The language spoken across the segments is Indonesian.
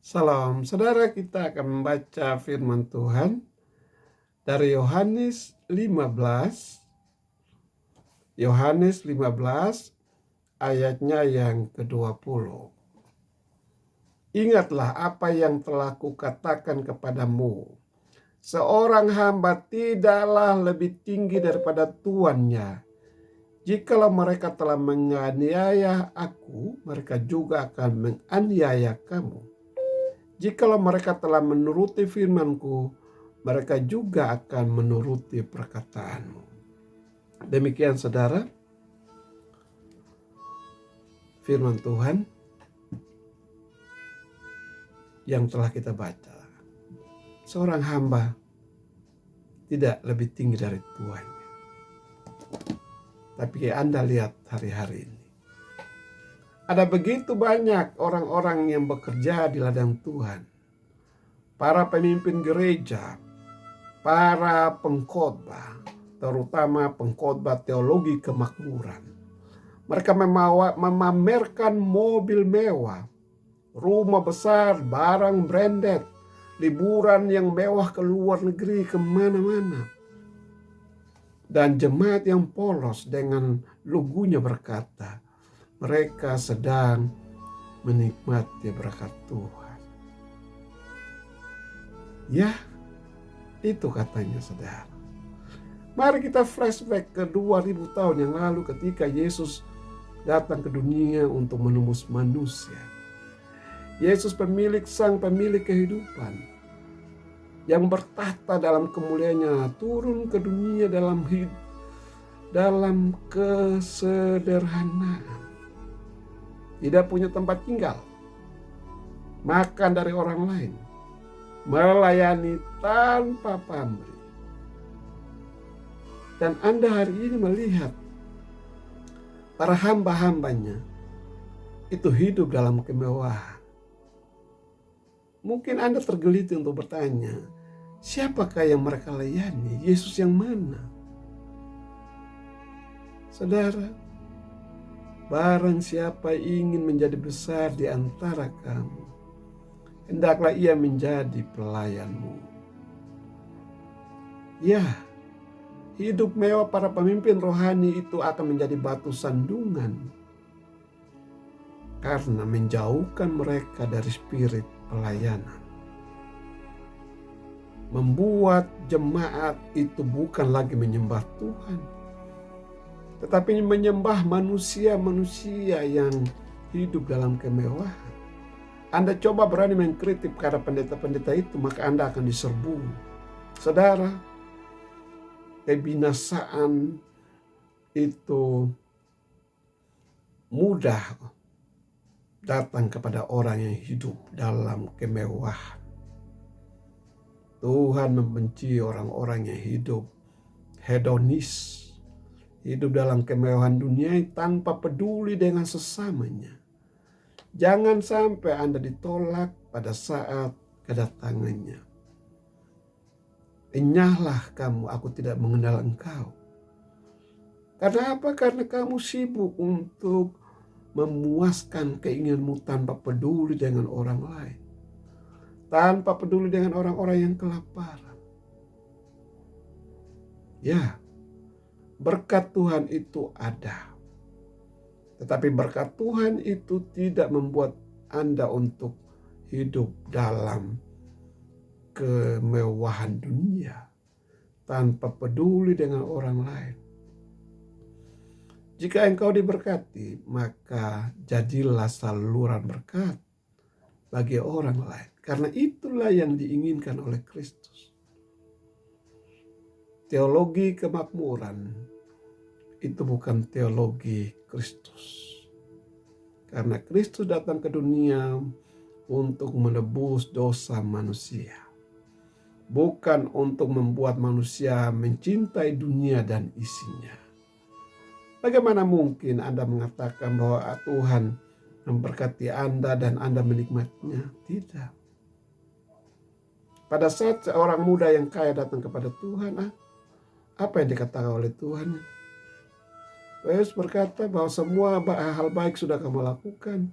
Salam, saudara, kita akan membaca firman Tuhan dari Yohanes 15. Yohanes 15 ayatnya yang ke-20. Ingatlah apa yang telah kukatakan kepadamu. Seorang hamba tidaklah lebih tinggi daripada tuannya. Jikalau mereka telah menganiaya aku, mereka juga akan menganiaya kamu. Jikalau mereka telah menuruti firman-Ku, mereka juga akan menuruti perkataanmu. Demikian saudara, firman Tuhan yang telah kita baca. Seorang hamba tidak lebih tinggi dari tuannya. Tapi Anda lihat hari-hari ini, ada begitu banyak orang-orang yang bekerja di ladang Tuhan. Para pemimpin gereja, para pengkhotbah, terutama pengkhotbah teologi kemakmuran. Mereka memamerkan mobil mewah, rumah besar, barang branded, liburan yang mewah ke luar negeri, kemana-mana. Dan jemaat yang polos dengan lugunya berkata, mereka sedang menikmati berkat Tuhan. Ya, itu katanya saudara. Mari kita flashback ke 2000 tahun yang lalu ketika Yesus datang ke dunia untuk menembus manusia. Yesus sang pemilik kehidupan yang bertahta dalam kemuliaannya turun ke dunia dalam kesederhanaan. Tidak punya tempat tinggal, makan dari orang lain, melayani tanpa pamrih. Dan Anda hari ini melihat para hamba-hambanya itu hidup dalam kemewahan. Mungkin Anda tergelitik untuk bertanya, siapakah yang mereka layani? Yesus yang mana? Saudara, barang siapa ingin menjadi besar di antara kamu, hendaklah ia menjadi pelayanmu. Ya, hidup mewah para pemimpin rohani itu akan menjadi batu sandungan karena menjauhkan mereka dari spirit pelayanan. Membuat jemaat itu bukan lagi menyembah Tuhan, tetapi menyembah manusia-manusia yang hidup dalam kemewahan. Anda coba berani mengkritik kepada pendeta-pendeta itu, maka Anda akan diserbu. Saudara, kebinasaan itu mudah datang kepada orang yang hidup dalam kemewahan. Tuhan membenci orang-orang yang hidup hedonis, hidup dalam kemewahan dunia tanpa peduli dengan sesamanya. Jangan sampai Anda ditolak pada saat kedatangannya. Enyahlah kamu, aku tidak mengenal engkau. Karena apa? Karena kamu sibuk untuk memuaskan keinginanmu tanpa peduli dengan orang lain. Tanpa peduli dengan orang-orang yang kelaparan. Ya, berkat Tuhan itu ada. Tetapi berkat Tuhan itu tidak membuat Anda untuk hidup dalam kemewahan dunia tanpa peduli dengan orang lain. Jika engkau diberkati, maka jadilah saluran berkat bagi orang lain. Karena itulah yang diinginkan oleh Kristus. Teologi kemakmuran itu bukan teologi Kristus. Karena Kristus datang ke dunia untuk menebus dosa manusia. Bukan untuk membuat manusia mencintai dunia dan isinya. Bagaimana mungkin Anda mengatakan bahwa Tuhan memberkati Anda dan Anda menikmatinya? Tidak. Pada saat seorang muda yang kaya datang kepada Tuhan, apa yang dikatakan oleh Tuhan? Yesus berkata bahwa semua hal baik sudah kamu lakukan,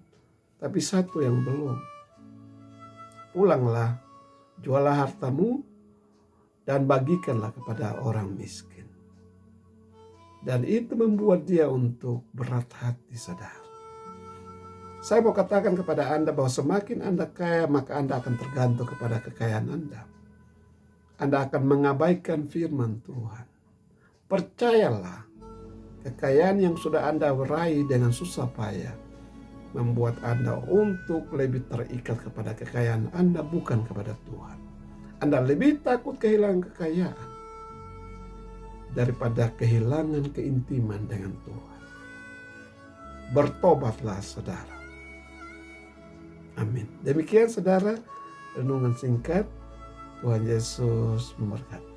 tapi satu yang belum. pulanglah, jualah hartamu, dan bagikanlah kepada orang miskin. Dan itu membuat dia untuk berat hati, saudara. Saya mau katakan kepada Anda bahwa semakin Anda kaya, maka Anda akan tergantung kepada kekayaan Anda. Anda akan mengabaikan firman Tuhan. Percayalah, kekayaan yang sudah Anda raih dengan susah payah membuat Anda untuk lebih terikat kepada kekayaan Anda, bukan kepada Tuhan. Anda lebih takut kehilangan kekayaan daripada kehilangan keintiman dengan Tuhan. Bertobatlah, saudara. Amin. Demikian, saudara, renungan singkat. Tuhan Yesus memberkati.